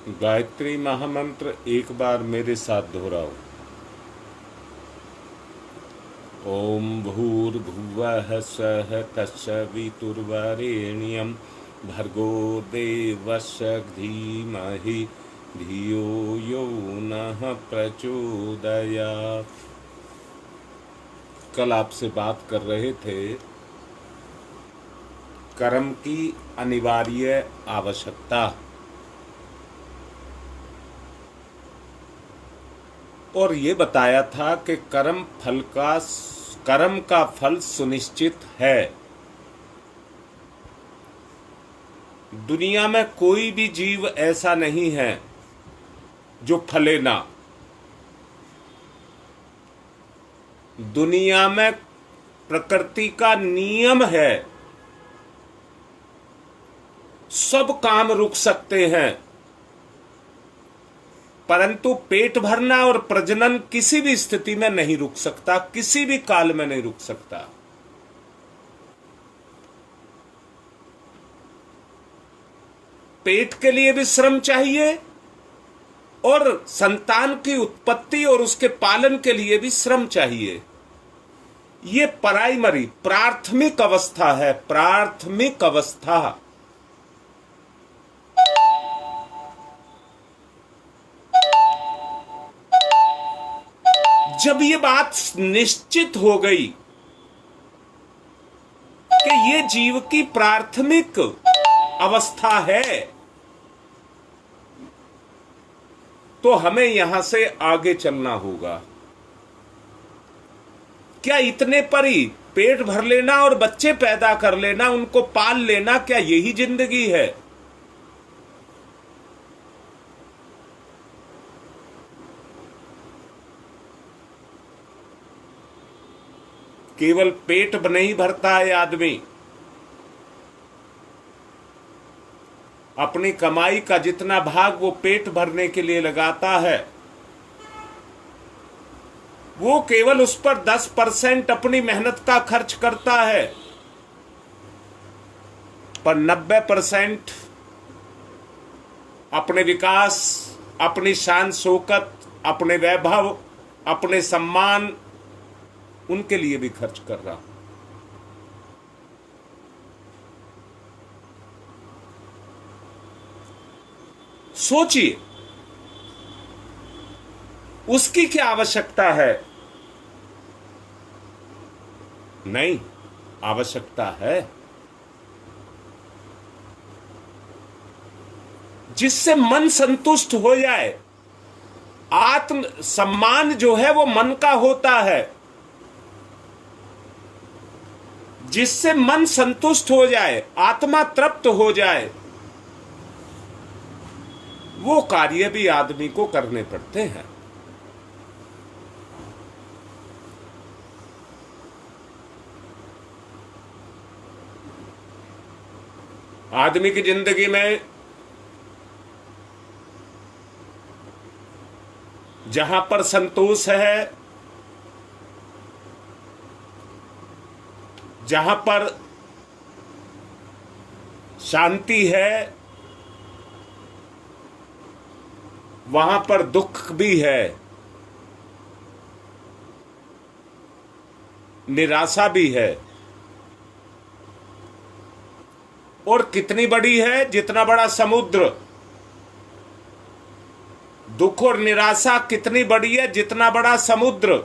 गायत्री महामंत्र एक बार मेरे साथ दोहराओ। ओम भूर्भुवः स्वः तत्सवितुर्वरेण्यं भर्गो देवस्य धीमहि धियो यो नः प्रचोदयात्। कल आपसे बात कर रहे थे कर्म की अनिवार्य आवश्यकता, और ये बताया था कि कर्म का फल सुनिश्चित है। दुनिया में कोई भी जीव ऐसा नहीं है जो फले ना। दुनिया में प्रकृति का नियम है, सब काम रुक सकते हैं, परंतु पेट भरना और प्रजनन किसी भी स्थिति में नहीं रुक सकता, किसी भी काल में नहीं रुक सकता। पेट के लिए भी श्रम चाहिए और संतान की उत्पत्ति और उसके पालन के लिए भी श्रम चाहिए। ये प्राइमरी प्राथमिक अवस्था है, प्राथमिक अवस्था। जब ये बात निश्चित हो गई कि ये जीव की प्राथमिक अवस्था है, तो हमें यहां से आगे चलना होगा। क्या इतने पर ही पेट भर लेना और बच्चे पैदा कर लेना, उनको पाल लेना, क्या यही जिंदगी है? केवल पेट नहीं भरता है आदमी, अपनी कमाई का जितना भाग वो पेट भरने के लिए लगाता है, वो केवल उस पर 10% अपनी मेहनत का खर्च करता है, पर 90% अपने विकास, अपनी शान शौकत, अपने वैभव, अपने सम्मान, उनके लिए भी खर्च कर रहा। सोचिए उसकी क्या आवश्यकता है? नहीं, आवश्यकता है जिससे मन संतुष्ट हो जाए। आत्म सम्मान जो है वो मन का होता है। जिससे मन संतुष्ट हो जाए, आत्मा तृप्त हो जाए, वो कार्य भी आदमी को करने पड़ते हैं। आदमी की जिंदगी में जहां पर संतोष है, जहां पर शांति है, वहां पर दुख भी है, निराशा भी है। और कितनी बड़ी है? जितना बड़ा समुद्र। दुख और निराशा कितनी बड़ी है? जितना बड़ा समुद्र।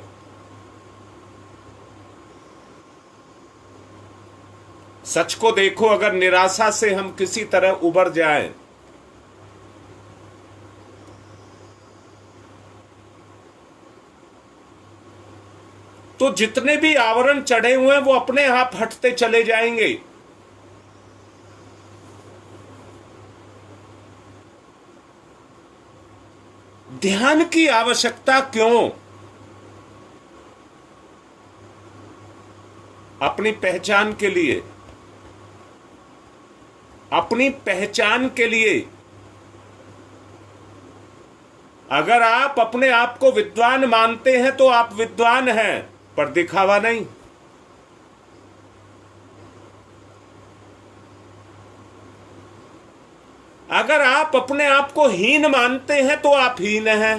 सच को देखो, अगर निराशा से हम किसी तरह उबर जाएं, तो जितने भी आवरण चढ़े हुए हैं वो अपने आप हटते चले जाएंगे। ध्यान की आवश्यकता क्यों? अपनी पहचान के लिए, अपनी पहचान के लिए। अगर आप अपने आप को विद्वान मानते हैं तो आप विद्वान हैं, पर दिखावा नहीं। अगर आप अपने आप को हीन मानते हैं तो आप हीन हैं।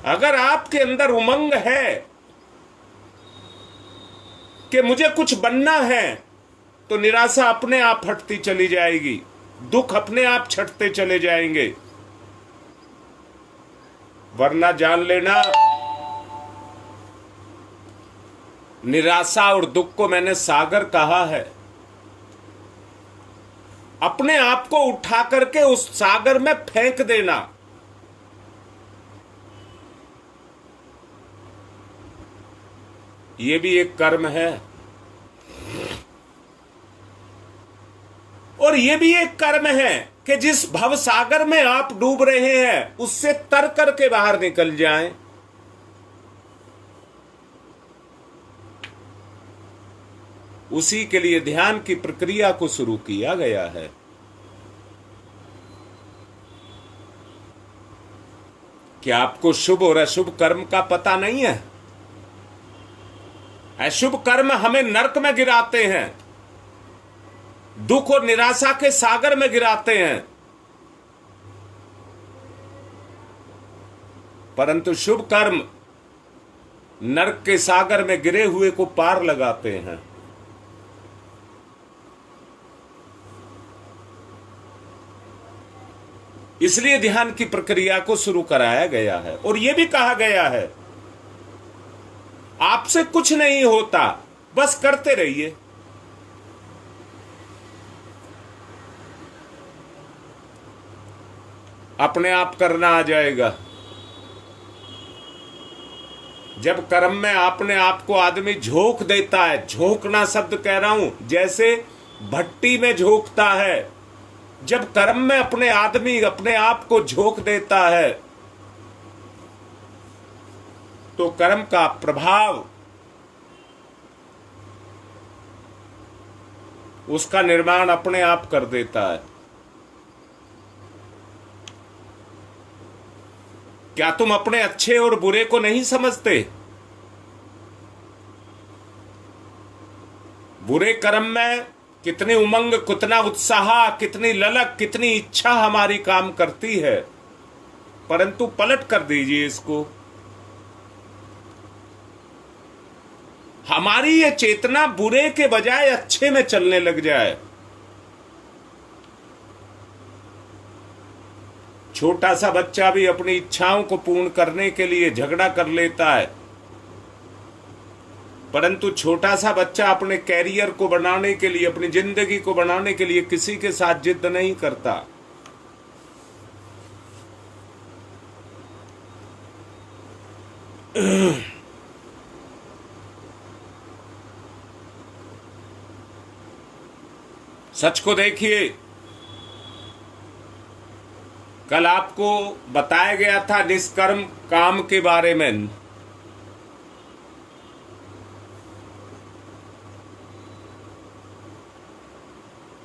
अगर आपके अंदर उमंग है कि मुझे कुछ बनना है, तो निराशा अपने आप हटती चली जाएगी, दुख अपने आप छटते चले जाएंगे। वरना जान लेना, निराशा और दुख को मैंने सागर कहा है। अपने आप को उठा करके उस सागर में फेंक देना, यह भी एक कर्म है। और यह भी एक कर्म है कि जिस भव सागर में आप डूब रहे हैं उससे तर करके बाहर निकल जाएं। उसी के लिए ध्यान की प्रक्रिया को शुरू किया गया है। क्या आपको शुभ और अशुभ कर्म का पता नहीं है? अशुभ कर्म हमें नरक में गिराते हैं, दुख और निराशा के सागर में गिराते हैं, परंतु शुभ कर्म नरक के सागर में गिरे हुए को पार लगाते हैं। इसलिए ध्यान की प्रक्रिया को शुरू कराया गया है। और यह भी कहा गया है, आपसे कुछ नहीं होता, बस करते रहिए। अपने आप करना आ जाएगा। जब कर्म में अपने आप को आदमी झोंक देता है, झोंकना शब्द कह रहा हूं, जैसे भट्टी में झोंकता है, जब कर्म में अपने आदमी अपने आप को झोंक देता है तो कर्म का प्रभाव उसका निर्माण अपने आप कर देता है। क्या तुम अपने अच्छे और बुरे को नहीं समझते? बुरे कर्म में कितनी उमंग, कितना उत्साह, कितनी ललक, कितनी इच्छा हमारी काम करती है, परंतु पलट कर दीजिए इसको। हमारी ये चेतना बुरे के बजाय अच्छे में चलने लग जाए। छोटा सा बच्चा भी अपनी इच्छाओं को पूर्ण करने के लिए झगड़ा कर लेता है, परंतु छोटा सा बच्चा अपने कैरियर को बनाने के लिए, अपनी जिंदगी को बनाने के लिए किसी के साथ जिद नहीं करता। सच को देखिए, कल आपको बताया गया था निष्कर्म काम के बारे में।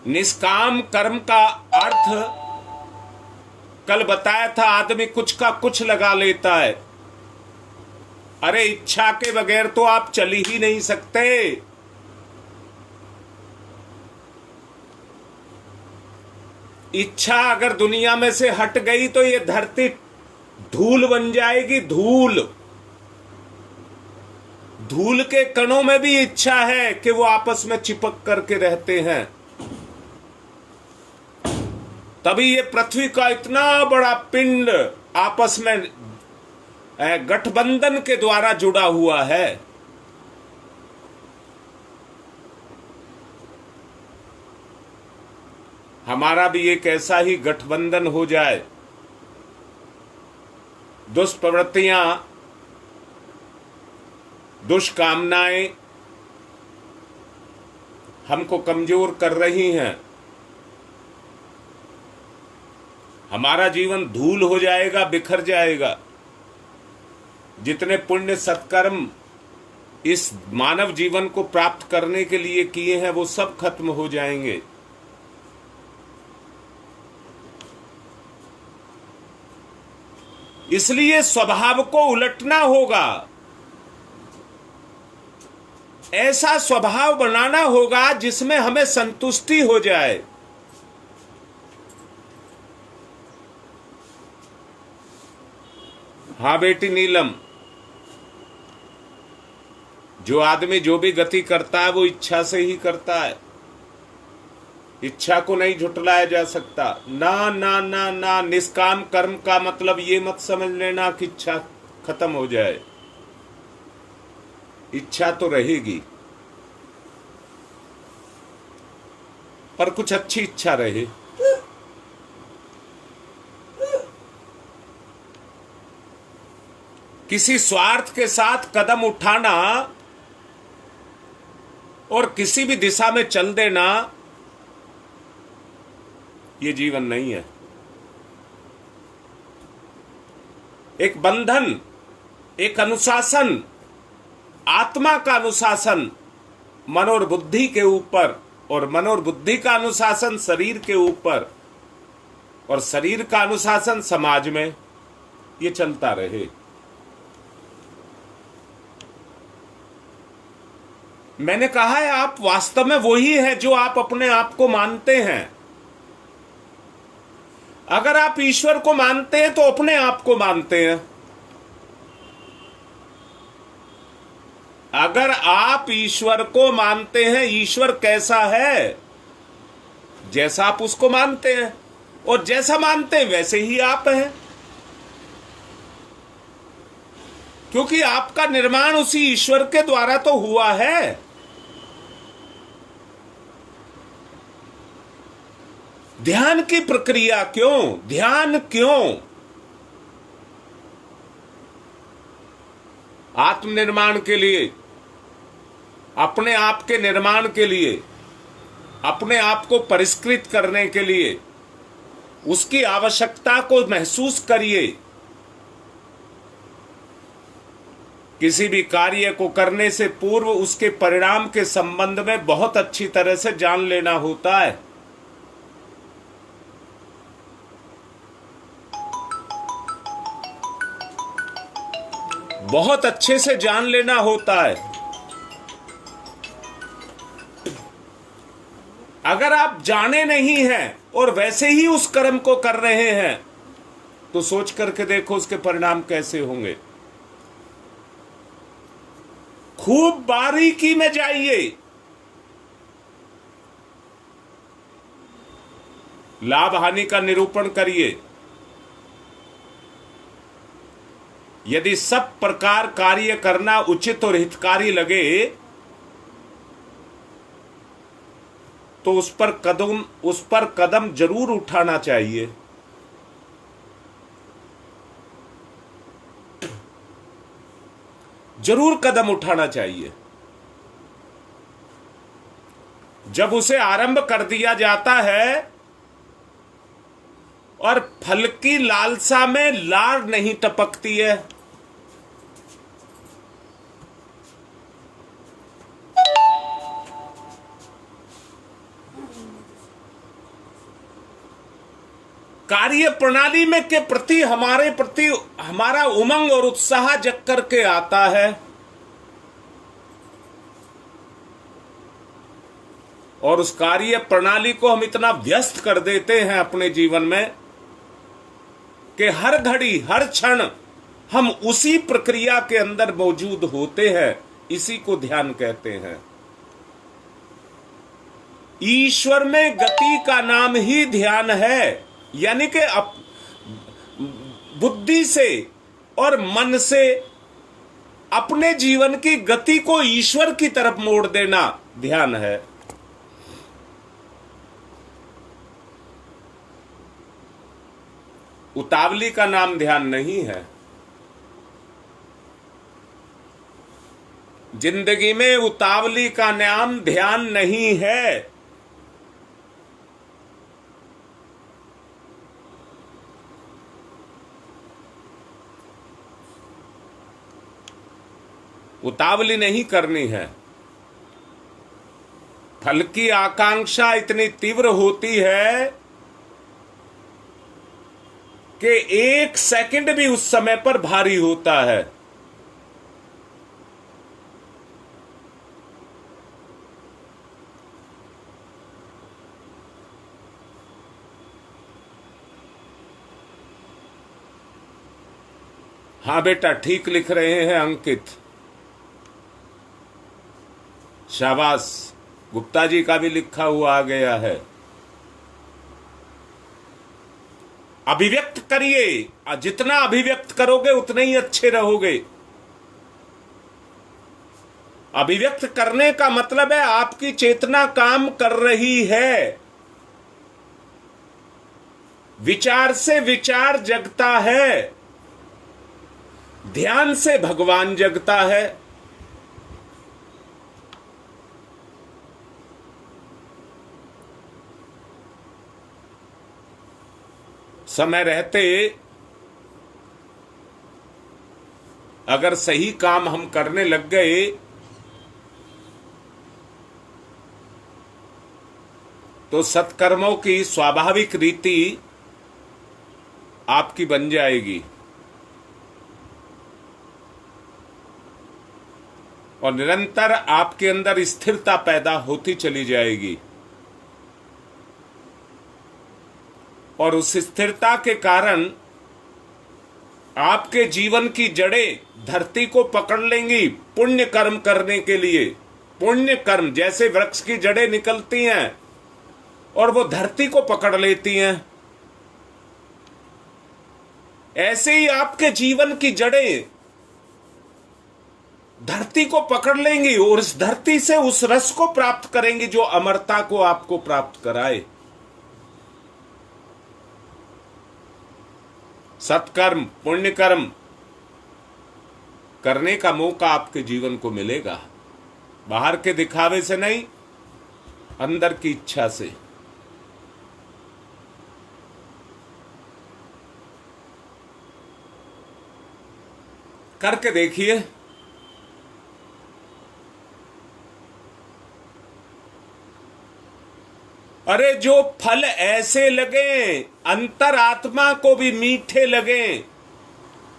निष्काम कर्म का अर्थ कल बताया था, आदमी कुछ का कुछ लगा लेता है। अरे इच्छा के बगैर तो आप चल ही नहीं सकते। इच्छा अगर दुनिया में से हट गई तो ये धरती धूल बन जाएगी। धूल, धूल के कणों में भी इच्छा है कि वो आपस में चिपक करके रहते हैं। तभी ये पृथ्वी का इतना बड़ा पिंड आपस में गठबंधन के द्वारा जुड़ा हुआ है। हमारा भी एक ऐसा ही गठबंधन हो जाए। दुष्प्रवृत्तियां, दुष्कामनाएं हमको कमजोर कर रही हैं। हमारा जीवन धूल हो जाएगा, बिखर जाएगा। जितने पुण्य सत्कर्म इस मानव जीवन को प्राप्त करने के लिए किए हैं वो सब खत्म हो जाएंगे। इसलिए स्वभाव को उलटना होगा। ऐसा स्वभाव बनाना होगा जिसमें हमें संतुष्टि हो जाए। हाँ बेटी नीलम, जो आदमी जो भी गति करता है वो इच्छा से ही करता है। इच्छा को नहीं झुठलाया जा सकता। ना ना ना ना, निष्काम कर्म का मतलब ये मत समझ लेना कि इच्छा खत्म हो जाए। इच्छा तो रहेगी, पर कुछ अच्छी इच्छा रहे। किसी स्वार्थ के साथ कदम उठाना और किसी भी दिशा में चल देना, ये जीवन नहीं है। एक बंधन, एक अनुशासन, आत्मा का अनुशासन मन और बुद्धि के ऊपर, और मन और बुद्धि का अनुशासन शरीर के ऊपर, और शरीर का अनुशासन समाज में, ये चलता रहे। मैंने कहा है आप वास्तव में वही है जो आप अपने आप को मानते हैं। अगर आप ईश्वर को मानते हैं तो अपने आप को मानते हैं। अगर आप ईश्वर को मानते हैं, ईश्वर कैसा है? जैसा आप उसको मानते हैं, और जैसा मानते हैं वैसे ही आप हैं, क्योंकि आपका निर्माण उसी ईश्वर के द्वारा तो हुआ है। ध्यान की प्रक्रिया क्यों? ध्यान क्यों? आत्मनिर्माण के लिए, अपने आप के निर्माण के लिए, अपने आप को परिष्कृत करने के लिए, उसकी आवश्यकता को महसूस करिए। किसी भी कार्य को करने से पूर्व उसके परिणाम के संबंध में बहुत अच्छी तरह से जान लेना होता है। बहुत अच्छे से जान लेना होता है। अगर आप जाने नहीं हैं और वैसे ही उस कर्म को कर रहे हैं तो सोच करके देखो उसके परिणाम कैसे होंगे। खूब बारीकी में जाइए, लाभ हानि का निरूपण करिए। यदि सब प्रकार कार्य करना उचित और हितकारी लगे तो उस पर कदम जरूर उठाना चाहिए। जरूर कदम उठाना चाहिए। जब उसे आरंभ कर दिया जाता है और फल की लालसा में लार नहीं टपकती है, कार्य प्रणाली में के प्रति हमारा उमंग और उत्साह जग करके आता है, और उस कार्य प्रणाली को हम इतना व्यस्त कर देते हैं अपने जीवन में कि हर घड़ी हर क्षण हम उसी प्रक्रिया के अंदर मौजूद होते हैं। इसी को ध्यान कहते हैं। ईश्वर में गति का नाम ही ध्यान है, यानी कि बुद्धि से और मन से अपने जीवन की गति को ईश्वर की तरफ मोड़ देना ध्यान है। उतावली का नाम ध्यान नहीं है। जिंदगी में उतावली का नाम ध्यान नहीं है। उतावली नहीं करनी है। फल की आकांक्षा इतनी तीव्र होती है कि एक सेकंड भी उस समय पर भारी होता है। हाँ बेटा, ठीक लिख रहे हैं अंकित, शाबाश। गुप्ता जी का भी लिखा हुआ आ गया है। अभिव्यक्त करिए, जितना अभिव्यक्त करोगे उतने ही अच्छे रहोगे। अभिव्यक्त करने का मतलब है आपकी चेतना काम कर रही है, विचार से विचार जगता है, ध्यान से भगवान जगता है। समय रहते अगर सही काम हम करने लग गए तो सत्कर्मों की स्वाभाविक रीति आपकी बन जाएगी और निरंतर आपके अंदर स्थिरता पैदा होती चली जाएगी। और उस स्थिरता के कारण आपके जीवन की जड़ें धरती को पकड़ लेंगी पुण्य कर्म करने के लिए। पुण्य कर्म जैसे वृक्ष की जड़ें निकलती हैं और वो धरती को पकड़ लेती हैं, ऐसे ही आपके जीवन की जड़ें धरती को पकड़ लेंगी और इस धरती से उस रस को प्राप्त करेंगी जो अमरता को आपको प्राप्त कराए। सत्कर्म, पुण्य कर्म करने का मौका आपके जीवन को मिलेगा, बाहर के दिखावे से नहीं, अंदर की इच्छा से। करके देखिए। अरे जो फल ऐसे लगे अंतरात्मा को भी मीठे लगे,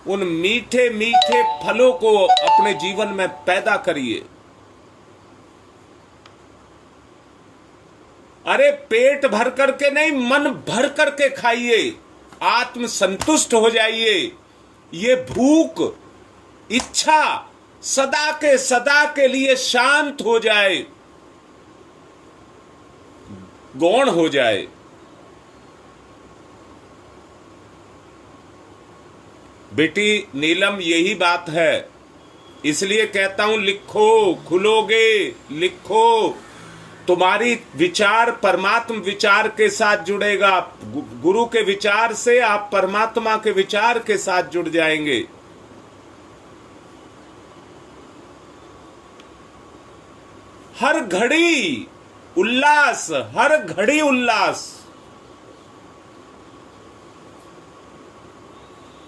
उन मीठे मीठे फलों को अपने जीवन में पैदा करिए। अरे पेट भर करके नहीं, मन भर करके खाइए, आत्म संतुष्ट हो जाइए। ये भूख, इच्छा सदा के लिए शांत हो जाए, गौण हो जाए। बेटी नीलम, यही बात है, इसलिए कहता हूं लिखो, खुलोगे लिखो, तुम्हारी विचार परमात्म विचार के साथ जुड़ेगा। गुरु के विचार से आप परमात्मा के विचार के साथ जुड़ जाएंगे। हर घड़ी उल्लास, हर घड़ी उल्लास।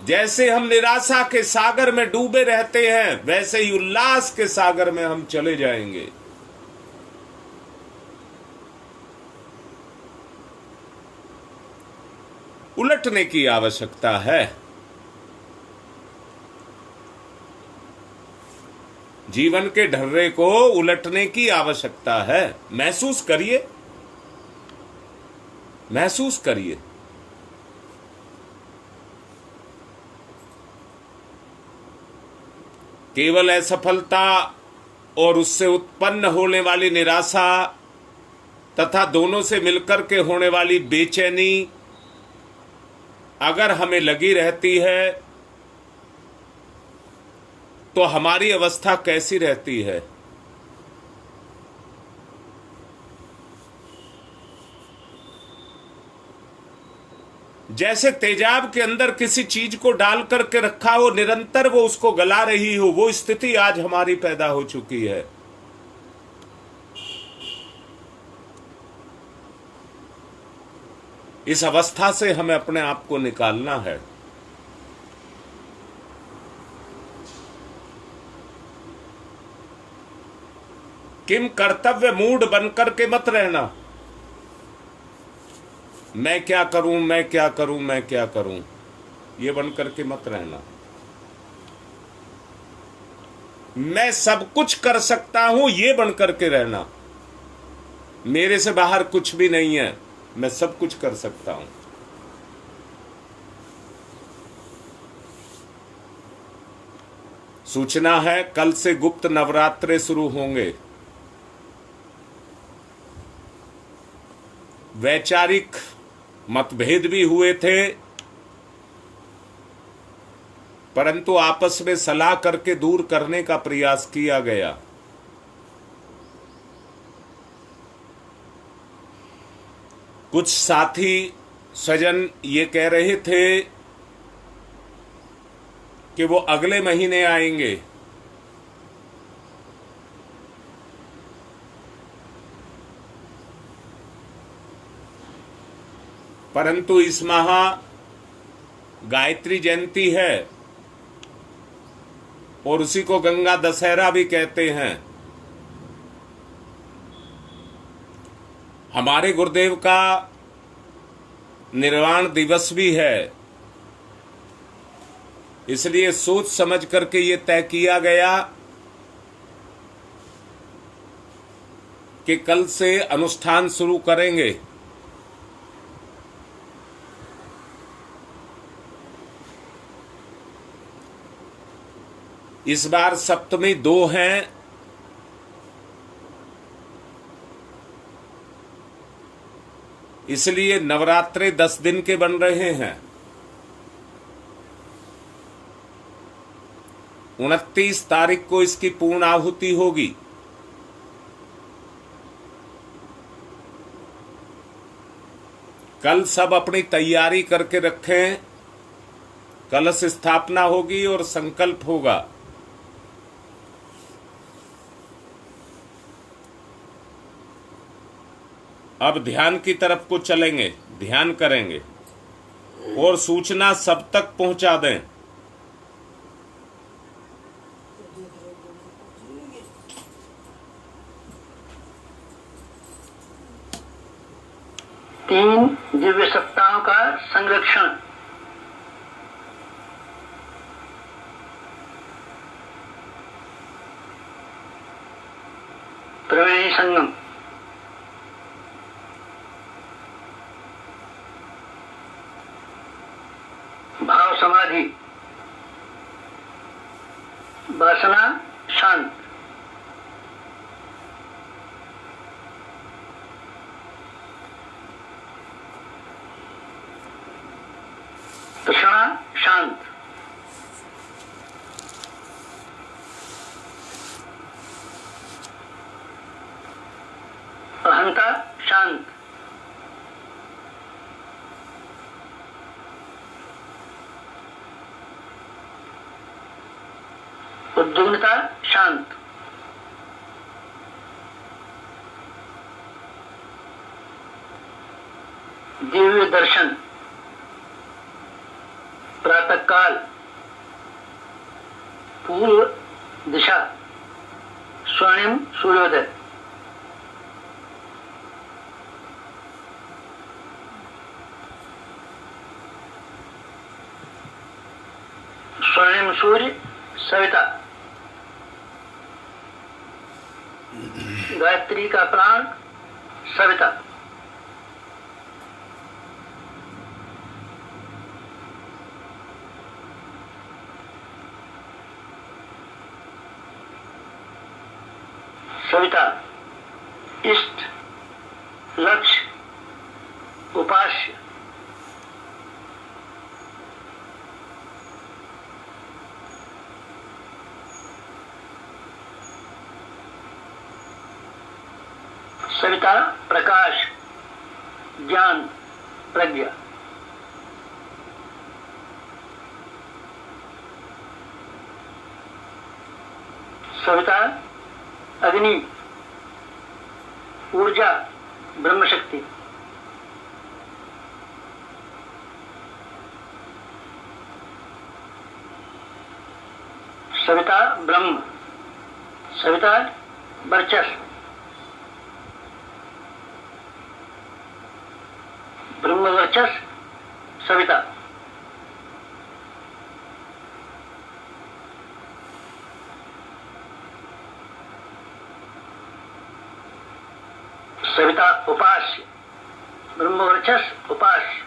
जैसे हम निराशा के सागर में डूबे रहते हैं, वैसे ही उल्लास के सागर में हम चले जाएंगे। उलटने की आवश्यकता है। जीवन के ढर्रे को उलटने की आवश्यकता है। महसूस करिए, महसूस करिए। केवल असफलता और उससे उत्पन्न होने वाली निराशा तथा दोनों से मिलकर के होने वाली बेचैनी अगर हमें लगी रहती है तो हमारी अवस्था कैसी रहती है। जैसे तेजाब के अंदर किसी चीज को डाल करके रखा हो, निरंतर वो उसको गला रही हो, वो स्थिति आज हमारी पैदा हो चुकी है। इस अवस्था से हमें अपने आप को निकालना है। किम कर्तव्य मूड बनकर के मत रहना। मैं क्या करूं, मैं क्या करूं, मैं क्या करूं, ये बनकर के मत रहना। मैं सब कुछ कर सकता हूं, ये बनकर के रहना। मेरे से बाहर कुछ भी नहीं है, मैं सब कुछ कर सकता हूं। सूचना है कल से गुप्त नवरात्रे शुरू होंगे। वैचारिक मतभेद भी हुए थे, परंतु आपस में सलाह करके दूर करने का प्रयास किया गया। कुछ साथी स्वजन ये कह रहे थे कि वो अगले महीने आएंगे। परंतु इस माह गायत्री जयंती है और उसी को गंगा दशहरा भी कहते हैं। हमारे गुरुदेव का निर्वाण दिवस भी है, इसलिए सोच समझ करके ये तय किया गया कि कल से अनुष्ठान शुरू करेंगे। इस बार सप्तमी 2 हैं, इसलिए नवरात्रे 10 दिन के बन रहे हैं। 29 तारीख को इसकी पूर्ण आहुति होगी। कल सब अपनी तैयारी करके रखें, कलश स्थापना होगी और संकल्प होगा। अब ध्यान की तरफ को चलेंगे, ध्यान करेंगे और सूचना सब तक पहुंचा दें। तीन दिव्य सत्ताओं का संरक्षण। त्रिवेणी संगम। भाव समाधि। वासना शांत। तृष्णा शांत। अहंता शांत। उद्विग्नता शांत। दिव्य दर्शन। प्रातः काल। पूर्व दिशा। स्वर्णिम सूर्योदय। स्वर्णिम सूर्य सविता। गायत्री का प्राण सविता। सविता इष्ट, लक्ष्य, उपास्य। सविता प्रकाश, ज्ञान, प्रज्ञा। सविता अग्नि, ऊर्जा, ब्रह्म शक्ति। सविता ब्रह्म। सविता वर्चस्व। ब्रह्म वर्चस्व सविता। सविता उपास्य। ब्रह्म वर्चस्व उपास्य।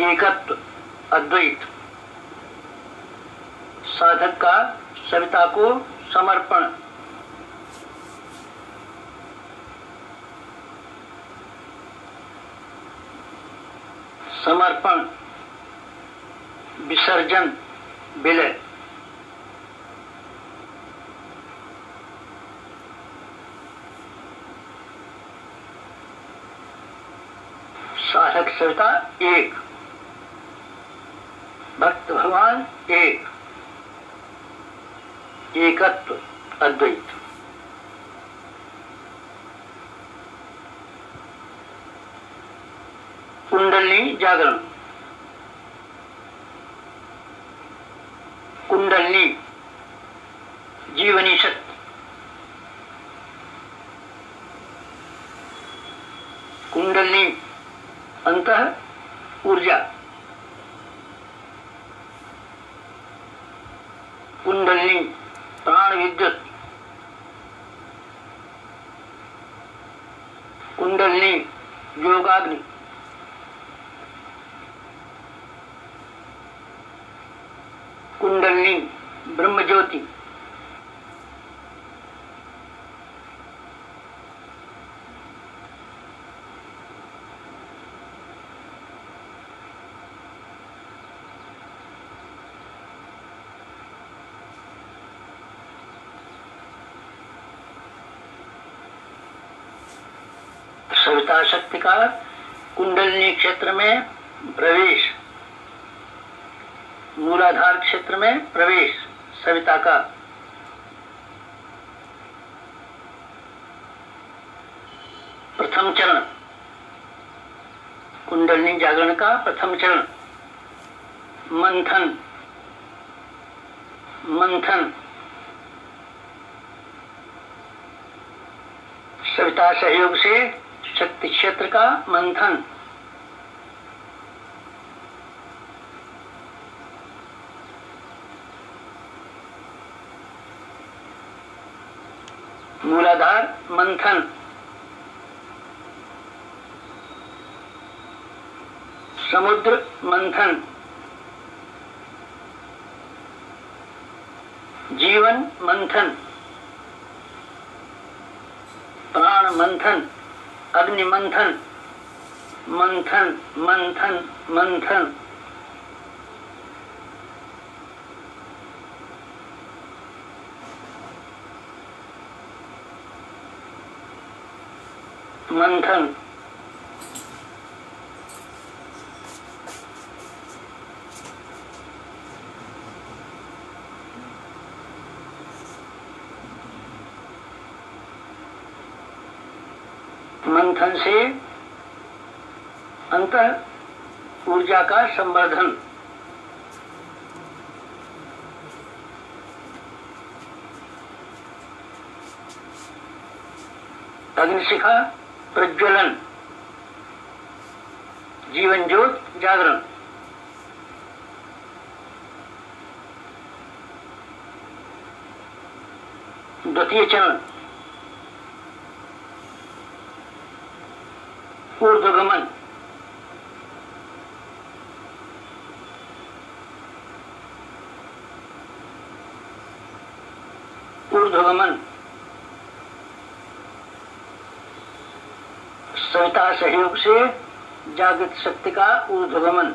एकत्व अद्वैत। साधक का सविता को समर्पण। समर्पण विसर्जन विलय। साधक सविता एक, भक्त भगवान एक, एकत्व अद्वैत। कुंडलिनी जागरण। कुंडलिनी जीवनी शक्ति। कुंडलिनी अंतः ऊर्जा। कुंडलिनी प्राण विद्युत। कुंडलिनी योगाग्नि। कुंडलिनी ब्रह्म ज्योति। सविता शक्ति का कुंडलिनी क्षेत्र में प्रवेश, मूलाधार क्षेत्र में प्रवेश सविता का। प्रथम चरण कुंडलिनी जागरण का प्रथम चरण मंथन। मंथन सविता सहयोग से शक्ति क्षेत्र का मंथन। मूलाधार मंथन। समुद्र मंथन। जीवन मंथन। प्राण मंथन। अग्नि मंथन। मंथन मंथन मंथन। मंथन। मंथन से अंतः ऊर्जा का संवर्धन। अग्निशिखा प्रज्वलन। जीवन ज्योत जागरण। द्वितीय चरण ऊर्ध्वगमन। ऊर्ध्वगमन सविता सहयोग से जागृत शक्ति का ऊर्ध्वगमन।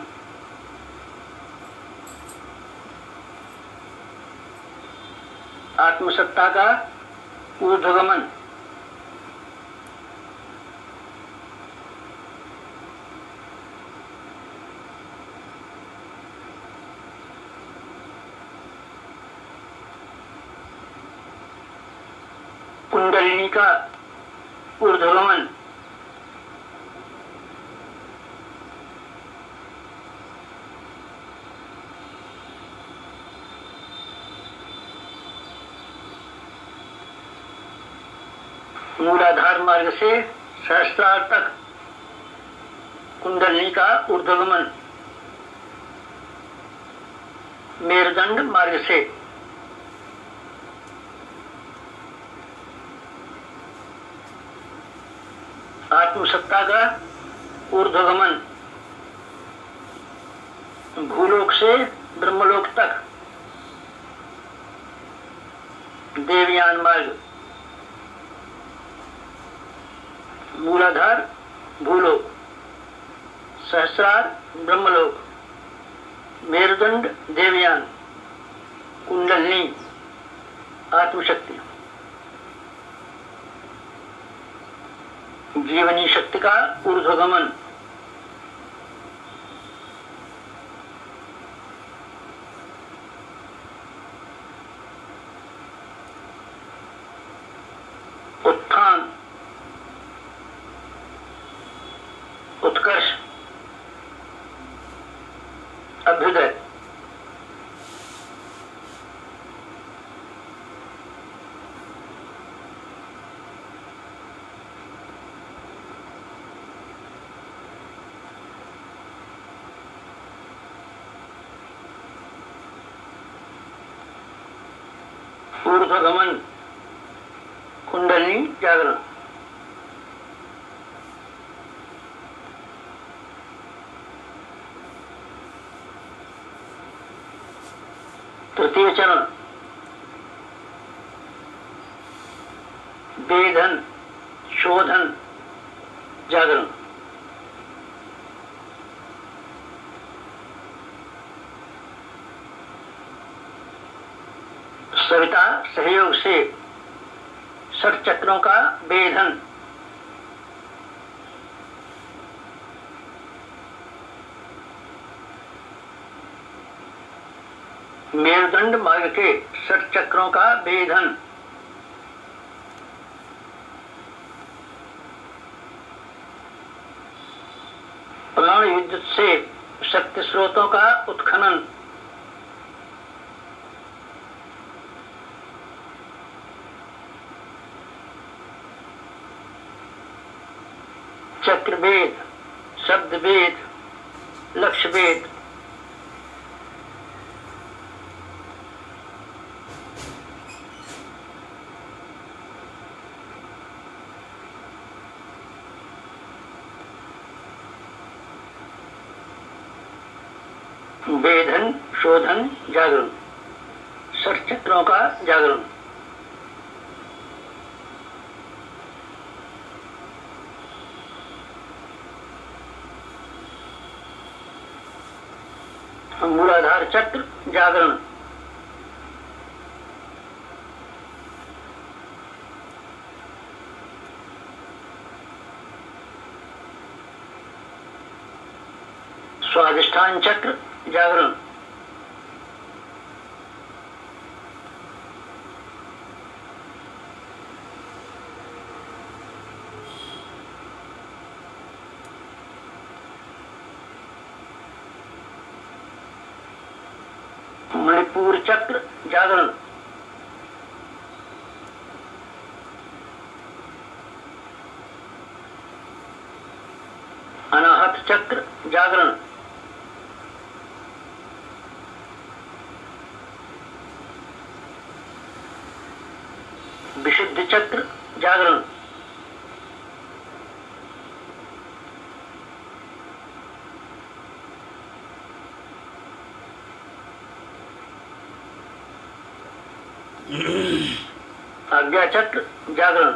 आत्मसत्ता का ऊर्ध्वगमन। कुंडलिनी का ऊर्ध्वगमन। मूलाधार मार्ग से सहस्त्रार तक कुंडलिनी का ऊर्ध्वगमन। मेरुदंड मार्ग से आत्मसत्ता का ऊर्ध्वगमन। भूलोक से ब्रह्मलोक तक देवयान मार्ग, मूलाधार भूलोक, सहस्रार ब्रह्मलोक, मेरुदंड देवयान, कुंडलनी आत्मशक्ति, जीवनी शक्ति का ऊर्ध्वगमन, उत्थान, उत्कर्ष, अभ्युदय, ऊर्ध्वगमन, कुंडलिनी जागरण, तृतीय चरण वेधन, शोधन, जागरण, सविता सहयोग से षट चक्रों का वेधन, मेरुदंड मार्ग के षट चक्रों का वेधन, प्राण युद्ध से शक्ति स्रोतों का उत्खनन, चक्रवेद, शब्दवेद, लक्ष्यवेद, वेधन, शोधन, जागरण, षट चक्रों का जागरण, मूलाधार चक्र जागरण, स्वादिष्ठान चक्र जागरण, मणिपुर चक्र जागरण, अनाहत चक्र जागरण, विशुद्ध चक्र जागरण, आज्ञा चक्र जागरण,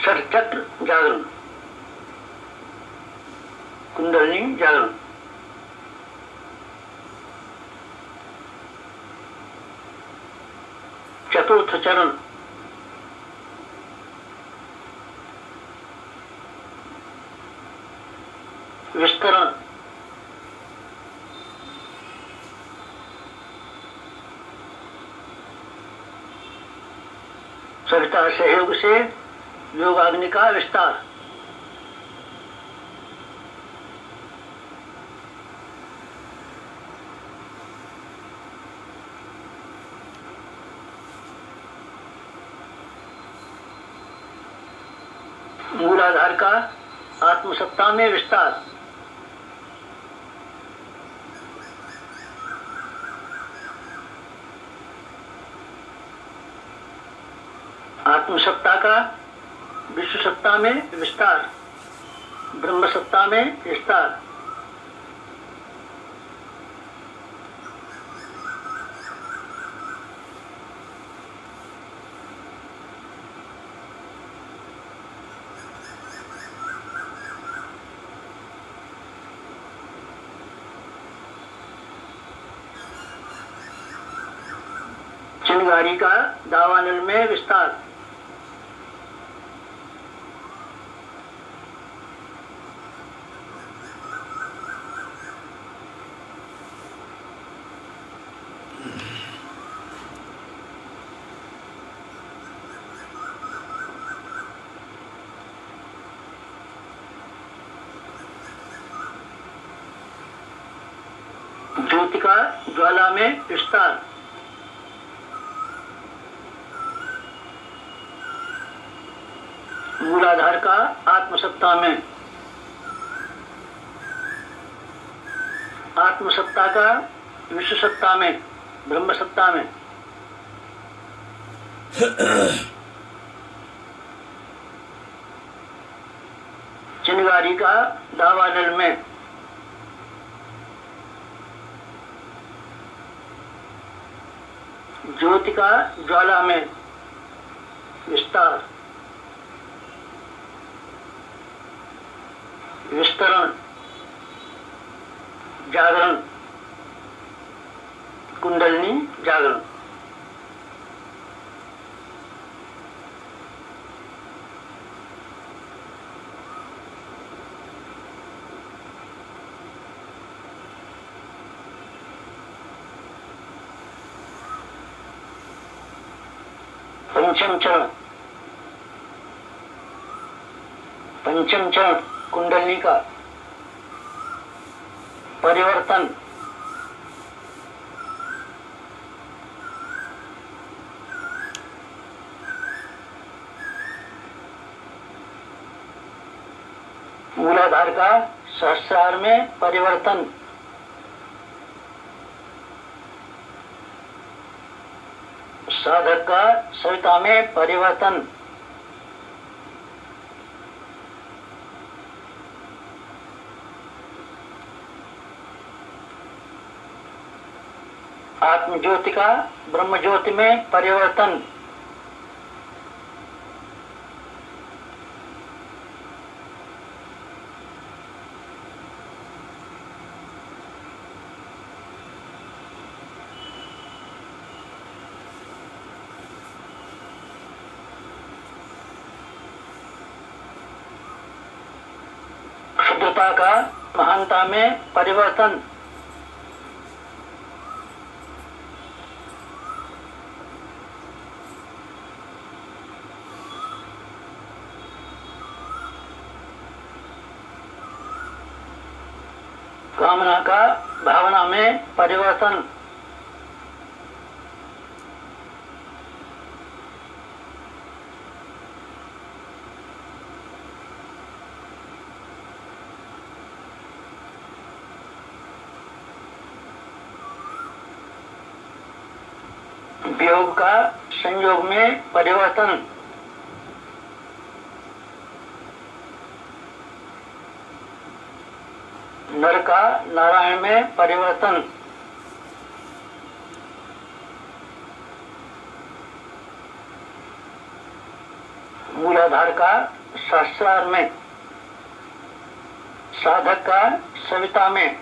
षट चक्र जागरण, कुंडलिनी जागरण, चतुर्थ चरण विस्तरण, सविता सहयोग से योगाग्नि का विस्तार, मूलाधार का आत्मसत्ता में विस्तार, सत्ता में विस्तार, ब्रह्म सत्ता में विस्तार। चिंगारी का दावानल में विस्तार, ज्योति का ज्वाला में विस्तार, मूलाधार का आत्मसत्ता में, आत्मसत्ता का विश्व सत्ता में, ब्रह्म सत्ता में। चिंगारी का दावानल में, ज्योति का ज्वाला में विस्तार, विस्तरण, जागरण, कुंडलिनी जागरण। पंचम चरण, पंचम चरण कुंडलिनी का परिवर्तन, मूलाधार का सहस्रार में परिवर्तन, साधक का सविता में परिवर्तन, आत्म ज्योति का ब्रह्म ज्योति में परिवर्तन, क्षुद्रता का महानता में परिवर्तन, कामना का भावना में परिवर्तन, वियोग का संयोग में परिवर्तन, नर का नारायण में परिवर्तन, मूलाधार का सहस्रार में, साधक का सविता में,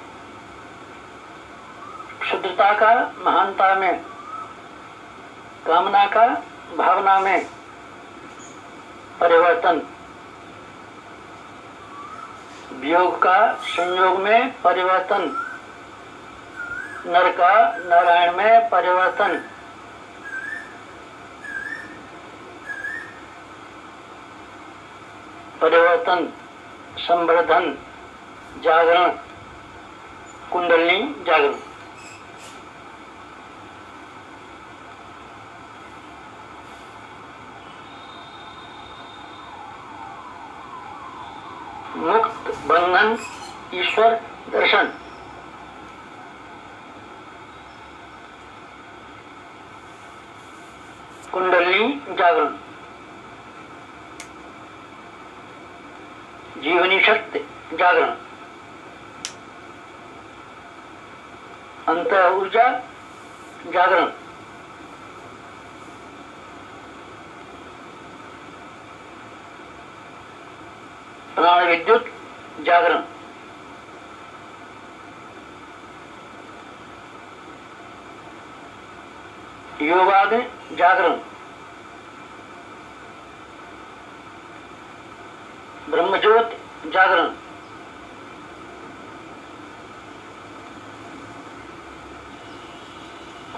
क्षुद्रता का महानता में, कामना का भावना में परिवर्तन, वियोग का संयोग में परिवर्तन, नर का नारायण में परिवर्तन, परिवर्तन, संवर्धन, जागरण, कुंडलिनी जागरण। मुक्त बंधन ईश्वर दर्शन, कुंडलिनी जागरण। जीवनी शक्ति जागरण, अंत ऊर्जा जागरण, प्राण विद्युत जागरण, योगाग्नि जागरण, ब्रह्मज्योत जागरण,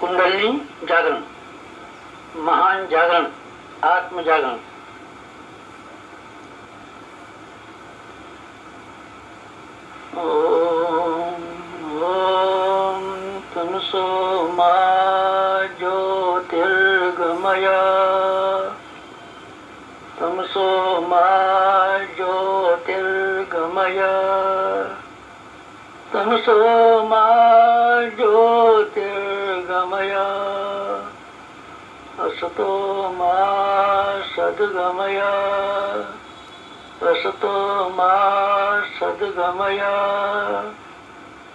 कुंडलिनी जागरण, महान जागरण, आत्म जागरण, ओम ओम तमसो मा ज्योतिर्गमय, तमसो मा ज्योतिर्गमय, तमसो मा ज्योतिर्गमय, असतो मा सद्गमय, असतो मा सद्गमय,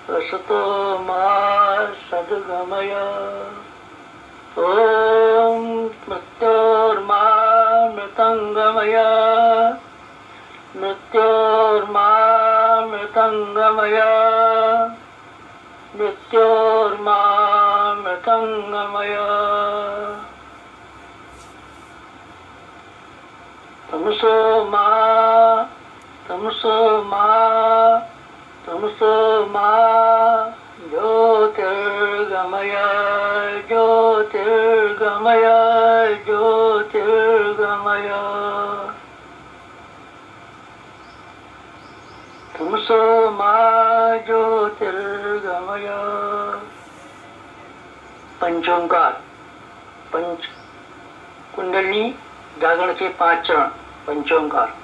असतो मा सद्गमय, ओम मृत्योर्मा मृतंगमय, मृत्योर्मा मृतंगमय, मृत्योर्मा मृतंगमय, तमसो मा तमसो मा तमसो मा ज्योतिर्गमय, ज्योतिर्गमय, ज्योतिर्गमय, तमसो मा ज्योतिर्गमय। पंचोंकार, पंच कुंडलिनी जागरण के 5 चरण, पंचोंकार।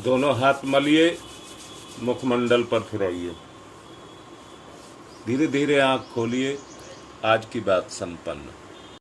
दोनों हाथ मलिए, मुखमंडल पर फिराइए, धीरे धीरे आंख खोलिए। आज की बात संपन्न।